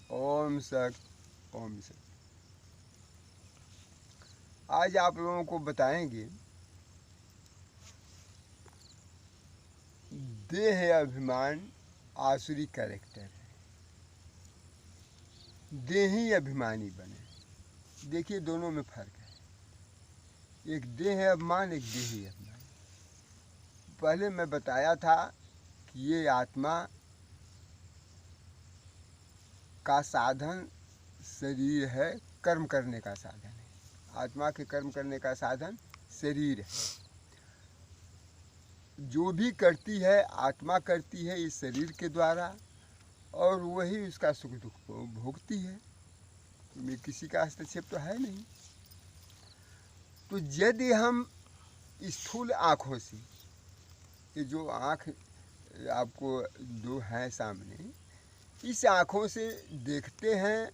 ओम सत ओम सत। आज आप लोगों को बताएंगे देह अभिमान आसुरी कैरेक्टर है। देही अभिमानी बने। देखिए दोनों में फर्क है, एक देह अभिमान, एक देही अभिमान। पहले मैं बताया था कि ये आत्मा का साधन शरीर है, कर्म करने का साधन है। आत्मा के कर्म करने का साधन शरीर है। जो भी करती है आत्मा करती है इस शरीर के द्वारा, और वही उसका सुख दुख को भोगती है। में किसी का हस्तक्षेप तो है नहीं। तो यदि हम स्थूल आँखों से, ये जो आँख आपको दो हैं सामने, इस आँखों से देखते हैं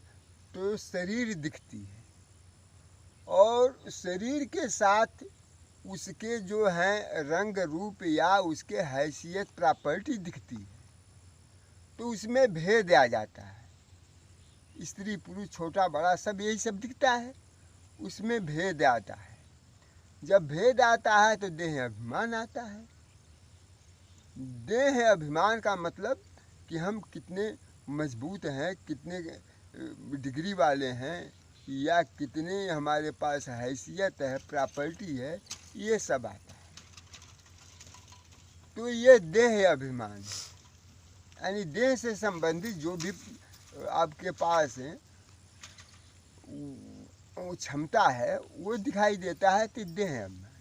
तो शरीर दिखती है, और शरीर के साथ उसके जो हैं रंग रूप या उसके हैसियत प्रॉपर्टी दिखती है। तो उसमें भेद आ जाता है। स्त्री पुरुष छोटा बड़ा सब यही सब दिखता है, उसमें भेद आता है। जब भेद आता है तो देह अभिमान आता है। देह अभिमान का मतलब कि हम कितने मजबूत हैं, कितने डिग्री वाले हैं, या कितने हमारे पास हैसियत है, प्रॉपर्टी है, ये सब आता है। तो ये देह अभिमान है। यानी देह से संबंधित जो भी आपके पास है वो क्षमता है वो दिखाई देता है, तो देह अभिमान।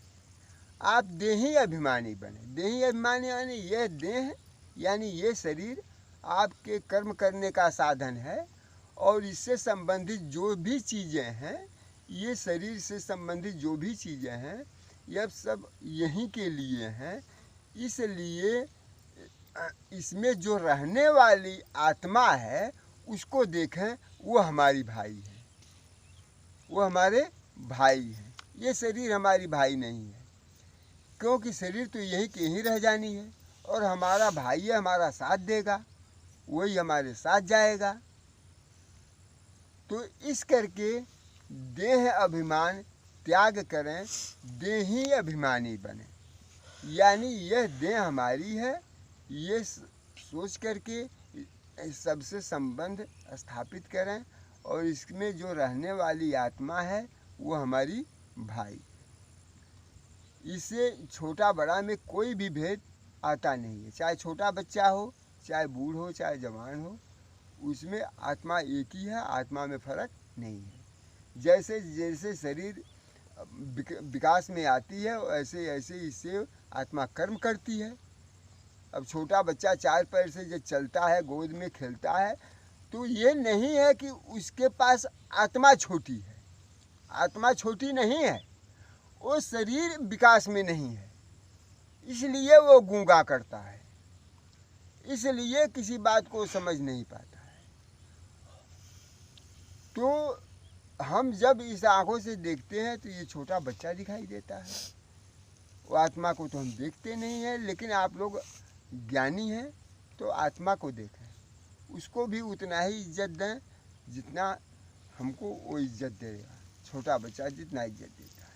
आप देही अभिमानी बने। देही अभिमानी यानी यह देह, यानी ये शरीर आपके कर्म करने का साधन है, और इससे संबंधित जो भी चीज़ें हैं, ये शरीर से संबंधित जो भी चीज़ें हैं, यह सब यहीं के लिए हैं। इसलिए इसमें जो रहने वाली आत्मा है उसको देखें, वो हमारी भाई है, वो हमारे भाई हैं। ये शरीर हमारी भाई नहीं है, क्योंकि शरीर तो यहीं के यहीं रह जानी है, और हमारा भाई है, हमारा साथ देगा, वही हमारे साथ जाएगा। तो इस करके देह अभिमान त्याग करें, देही अभिमानी बने। यानी यह देह हमारी है, ये सोच करके सबसे संबंध स्थापित करें, और इसमें जो रहने वाली आत्मा है वो हमारी भाई। इससे छोटा बड़ा में कोई भी भेद आता नहीं है। चाहे छोटा बच्चा हो, चाहे बूढ़ हो, चाहे जवान हो, उसमें आत्मा एक ही है, आत्मा में फर्क नहीं है। जैसे जैसे शरीर विकास में आती है ऐसे ऐसे इससे आत्मा कर्म करती है। अब छोटा बच्चा 4 पैर से जब चलता है, गोद में खेलता है, तो ये नहीं है कि उसके पास आत्मा छोटी है। आत्मा छोटी नहीं है, वो शरीर विकास में नहीं है, इसलिए वो गूंगा करता है, इसलिए किसी बात को समझ नहीं पाता है। तो हम जब इस आँखों से देखते हैं तो ये छोटा बच्चा दिखाई देता है। वो आत्मा को तो हम देखते नहीं हैं, लेकिन आप लोग ज्ञानी हैं तो आत्मा को देखें, उसको भी उतना ही इज्जत दें जितना हमको वो इज्जत देगा। छोटा बच्चा जितना इज्जत देता है।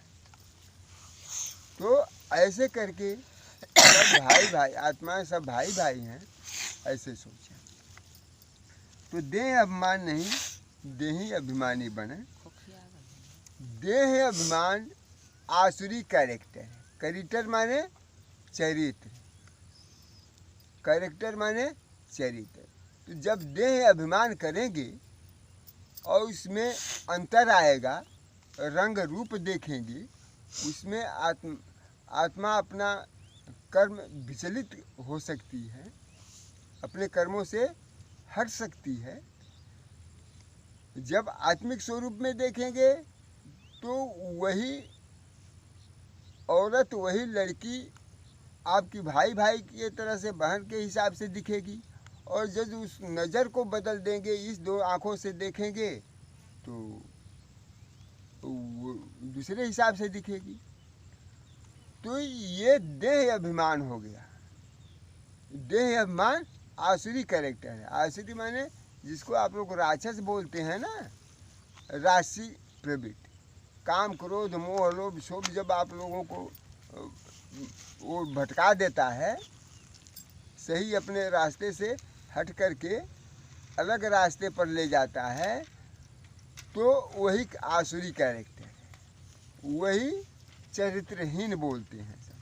तो ऐसे करके सब भाई भाई, आत्मा सब भाई भाई हैं, ऐसे सोचें। तो देह अभिमान नहीं, देही अभिमानी बने। देह अभिमान आसुरी कैरेक्टर है। कैरेक्टर माने चरित्र, कैरेक्टर माने चरित्र। तो जब देह अभिमान करेंगे और उसमें अंतर आएगा, रंग रूप देखेंगे, उसमें आत्मा अपना कर्म विचलित हो सकती है, अपने कर्मों से हट सकती है। जब आत्मिक स्वरूप में देखेंगे तो वही औरत, वही लड़की आपकी भाई भाई की तरह से बहन के हिसाब से दिखेगी, और जब उस नज़र को बदल देंगे, इस दो आँखों से देखेंगे तो वो दूसरे हिसाब से दिखेगी। तो ये देह अभिमान हो गया। देह अभिमान आसुरी कैरेक्टर है। आसुरी माने जिसको आप लोग राक्षस बोलते हैं ना, राशि प्रवृत्ति, काम क्रोध मोह लोभ शोभ जब आप लोगों को वो भटका देता है, सही अपने रास्ते से हट करके अलग रास्ते पर ले जाता है, तो वही आसुरी कैरेक्टर है, वही चरित्रहीन बोलते हैं सब,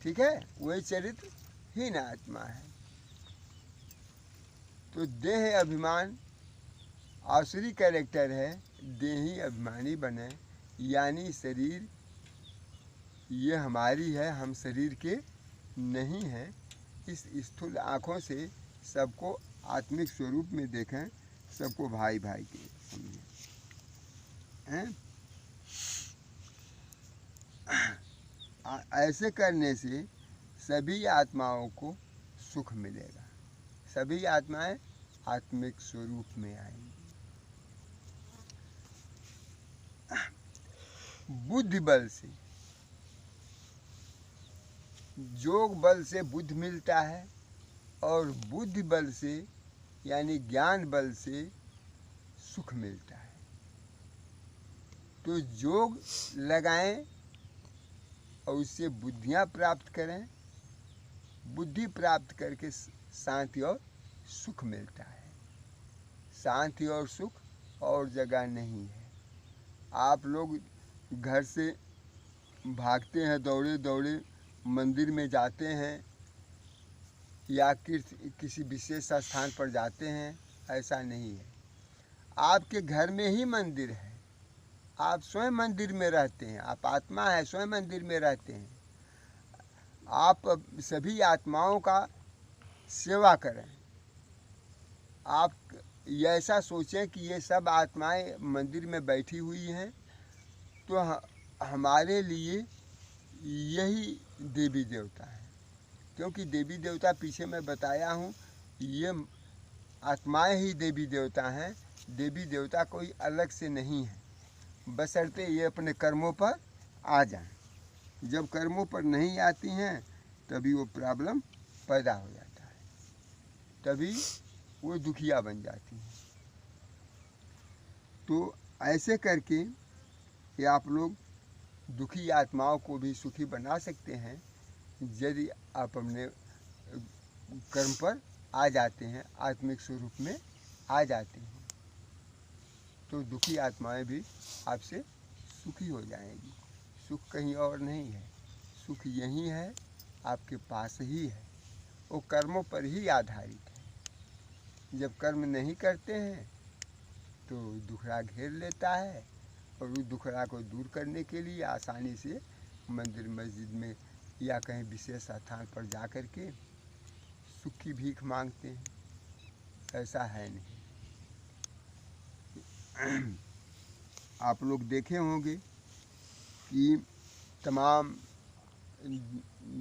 ठीक है, वही चरित्रहीन आत्मा है। तो देह अभिमान आसुरी कैरेक्टर है, देही अभिमानी बने, यानी शरीर ये हमारी है, हम शरीर के नहीं हैं। इस स्थूल आँखों से सबको आत्मिक स्वरूप में देखें, सबको भाई भाई के समझें, हैं? ऐसे करने से सभी आत्माओं को सुख मिलेगा, सभी आत्माएं आत्मिक स्वरूप में आएंगी। बुद्धि बल से, योग बल से बुद्धि मिलता है, और बुद्धि बल से यानी ज्ञान बल से सुख मिलता है। तो योग लगाएं और उससे बुद्धियाँ प्राप्त करें, बुद्धि प्राप्त करके शांति और सुख मिलता है। शांति और सुख और जगह नहीं है। आप लोग घर से भागते हैं, दौड़े दौड़े मंदिर में जाते हैं या किसी विशेष स्थान पर जाते हैं, ऐसा नहीं है। आपके घर में ही मंदिर है, आप स्वयं मंदिर में रहते हैं, आप आत्मा है, स्वयं मंदिर में रहते हैं। आप सभी आत्माओं का सेवा करें। आप ऐसा सोचें कि ये सब आत्माएं मंदिर में बैठी हुई हैं, तो हमारे लिए यही देवी देवता है, क्योंकि देवी देवता पीछे मैं बताया हूँ, ये आत्माएं ही देवी देवता हैं। देवी देवता कोई अलग से नहीं है, बशर्ते ये अपने कर्मों पर आ जाएं। जब कर्मों पर नहीं आती हैं तभी वो प्रॉब्लम पैदा हो जाता है, तभी वो दुखिया बन जाती हैं। तो ऐसे करके ये आप लोग दुखी आत्माओं को भी सुखी बना सकते हैं, यदि आप अपने कर्म पर आ जाते हैं, आत्मिक स्वरूप में आ जाते हैं, तो दुखी आत्माएं भी आपसे सुखी हो जाएंगी। सुख कहीं और नहीं है, सुख यही है, आपके पास ही है, वो कर्मों पर ही आधारित है। जब कर्म नहीं करते हैं तो दुखड़ा घेर लेता है, और उस दुखड़ा को दूर करने के लिए आसानी से मंदिर मस्जिद में या कहीं विशेष स्थान पर जा कर के सुख की भीख मांगते हैं, ऐसा है नहीं। आप लोग देखे होंगे कि तमाम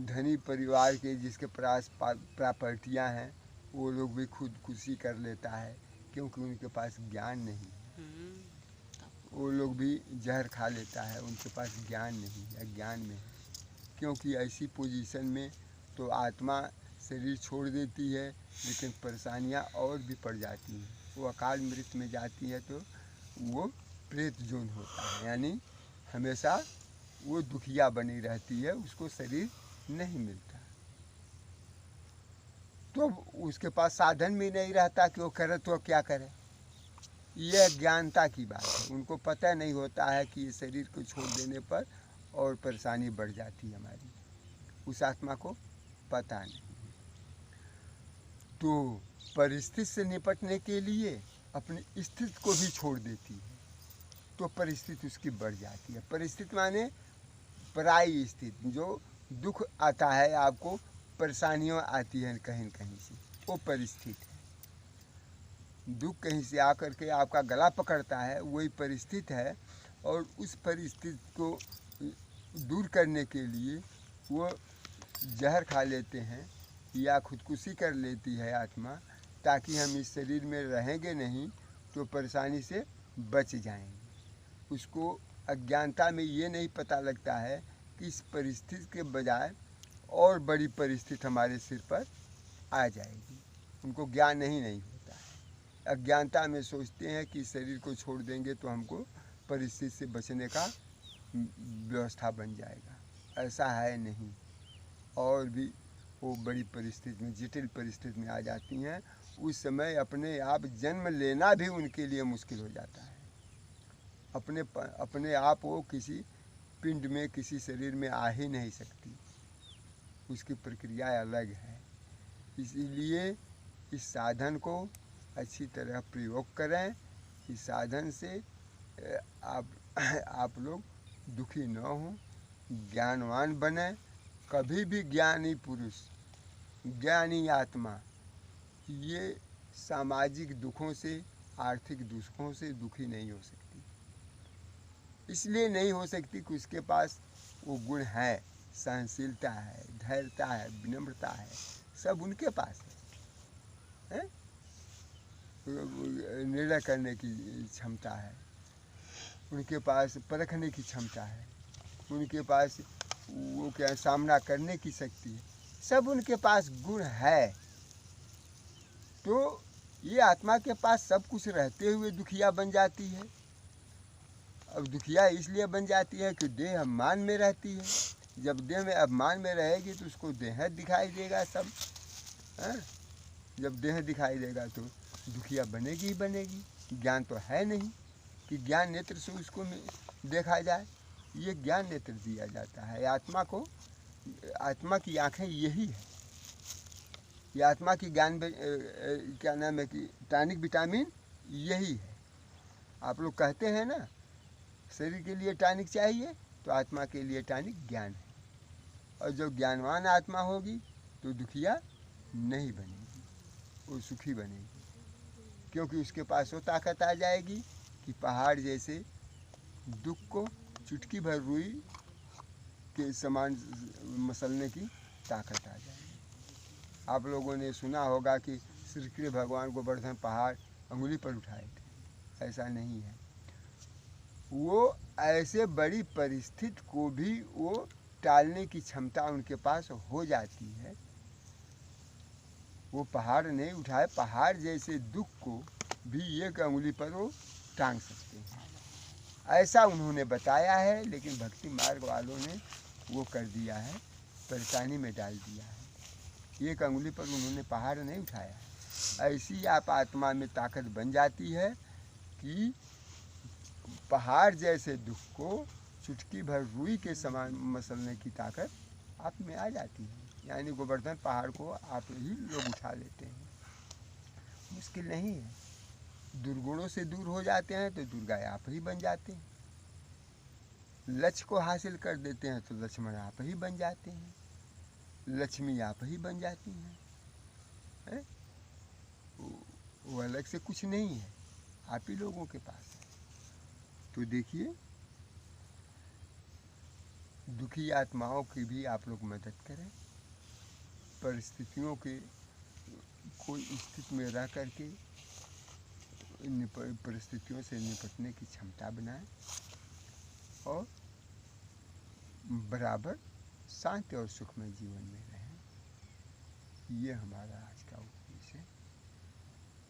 धनी परिवार के जिसके पास प्रॉपर्टियां हैं, वो लोग भी खुदकुशी कर लेता है, क्योंकि उनके पास ज्ञान नहीं है। वो लोग भी जहर खा लेता है, उनके पास ज्ञान नहीं है, अज्ञान में है। क्योंकि ऐसी पोजीशन में तो आत्मा शरीर छोड़ देती है, लेकिन परेशानियां और भी पड़ जाती हैं। वो अकाल मृत्यु में जाती है तो वो प्रेत जोन होता है, यानी हमेशा वो दुखिया बनी रहती है, उसको शरीर नहीं मिलता, तो उसके पास साधन भी नहीं रहता कि वो करे तो क्या करे। ये अज्ञानता की बात है, उनको पता नहीं होता है कि ये शरीर को छोड़ देने पर और परेशानी बढ़ जाती है हमारी, उस आत्मा को पता नहीं। तो परिस्थिति से निपटने के लिए अपनी स्थिति को भी छोड़ देती है, तो परिस्थिति उसकी बढ़ जाती है। परिस्थिति माने पराई स्थिति, जो दुख आता है आपको, परेशानियाँ आती हैं कहीं कहीं से, वो परिस्थिति है। दुख कहीं से आकर के आपका गला पकड़ता है, वही परिस्थिति है। और उस परिस्थिति को दूर करने के लिए वो जहर खा लेते हैं या खुदकुशी कर लेती है आत्मा, ताकि हम इस शरीर में रहेंगे नहीं तो परेशानी से बच जाएंगे। उसको अज्ञानता में ये नहीं पता लगता है कि इस परिस्थिति के बजाय और बड़ी परिस्थिति हमारे सिर पर आ जाएगी, उनको ज्ञान नहीं होता है। अज्ञानता में सोचते हैं कि शरीर को छोड़ देंगे तो हमको परिस्थिति से बचने का व्यवस्था बन जाएगा। ऐसा है नहीं, और भी वो बड़ी परिस्थिति में, जटिल परिस्थिति में आ जाती हैं। उस समय अपने आप जन्म लेना भी उनके लिए मुश्किल हो जाता है। अपने आप वो किसी पिंड में, किसी शरीर में आ ही नहीं सकती, उसकी प्रक्रिया अलग है। इसीलिए इस साधन को अच्छी तरह प्रयोग करें। इस साधन से आप लोग दुखी न हों, ज्ञानवान बने। कभी भी ज्ञानी पुरुष, ज्ञानी आत्मा ये सामाजिक दुखों से, आर्थिक दुखों से दुखी नहीं हो सकती। इसलिए नहीं हो सकती कि उसके पास वो गुण है, सहनशीलता है, धैर्यता है, विनम्रता है, सब उनके पास है? निर्णय करने की क्षमता है, उनके पास परखने की क्षमता है, उनके पास वो क्या सामना करने की शक्ति है, सब उनके पास गुण है। तो ये आत्मा के पास सब कुछ रहते हुए दुखिया बन जाती है। अब दुखिया इसलिए बन जाती है कि देह अभिमान में रहती है। जब देह में अभिमान में रहेगी तो उसको देह दिखाई देगा सब, है? जब देह दिखाई देगा तो दुखिया बनेगी ही बनेगी। ज्ञान तो है नहीं कि ज्ञान नेत्र से उसको देखा जाए। ये ज्ञान नेत्र दिया जाता है आत्मा को। आत्मा की आँखें यही है। ये आत्मा की ज्ञान क्या नाम है कि टॉनिक विटामिन यही है। आप लोग कहते हैं ना शरीर के लिए टॉनिक चाहिए, तो आत्मा के लिए टॉनिक ज्ञान है। और जो ज्ञानवान आत्मा होगी तो दुखिया नहीं बनेगी, वो सुखी बनेगी। क्योंकि उसके पास वो ताकत आ जाएगी कि पहाड़ जैसे दुख को चुटकी भर रुई के समान मसलने की ताकत आ जाएगी। आप लोगों ने सुना होगा कि श्री कृष्ण भगवान गोवर्धन पहाड़ अंगुली पर उठाए थे। ऐसा नहीं है। वो ऐसे बड़ी परिस्थिति को भी वो टालने की क्षमता उनके पास हो जाती है। वो पहाड़ नहीं उठाए, पहाड़ जैसे दुख को भी एक अंगुली पर वो टांग सकते हैं। ऐसा उन्होंने बताया है, लेकिन भक्ति मार्ग वालों ने वो कर दिया है, परेशानी में डाल दिया है। एक अंगुली पर उन्होंने पहाड़ नहीं उठाया है। ऐसी आप आत्मा में ताकत बन जाती है कि पहाड़ जैसे दुख को चुटकी भर रुई के समान मसलने की ताकत आप में आ जाती है। यानी गोवर्धन पहाड़ को आप ही लोग उठा लेते हैं। मुश्किल नहीं है। दुर्गुणों से दूर हो जाते हैं तो दुर्गा आप ही बन जाते हैं। लक्ष्य को हासिल कर देते हैं तो लक्ष्मण आप ही बन जाते हैं, लक्ष्मी आप ही बन जाती हैं। वो अलग से कुछ नहीं है, आप ही लोगों के पास है। तो देखिए, दुखी आत्माओं की भी आप लोग मदद करें। परिस्थितियों के कोई स्थिति में रह करके परिस्थितियों से निपटने की क्षमता बनाएं और बराबर शांति और सुखमय जीवन में रहें। ये हमारा आज का उपदेश है।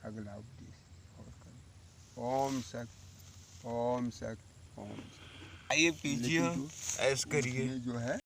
अगला उपदेश और करें। ओम सत, ओम सत, ओम सत। आइए पीजिए, ऐश करिए। जो है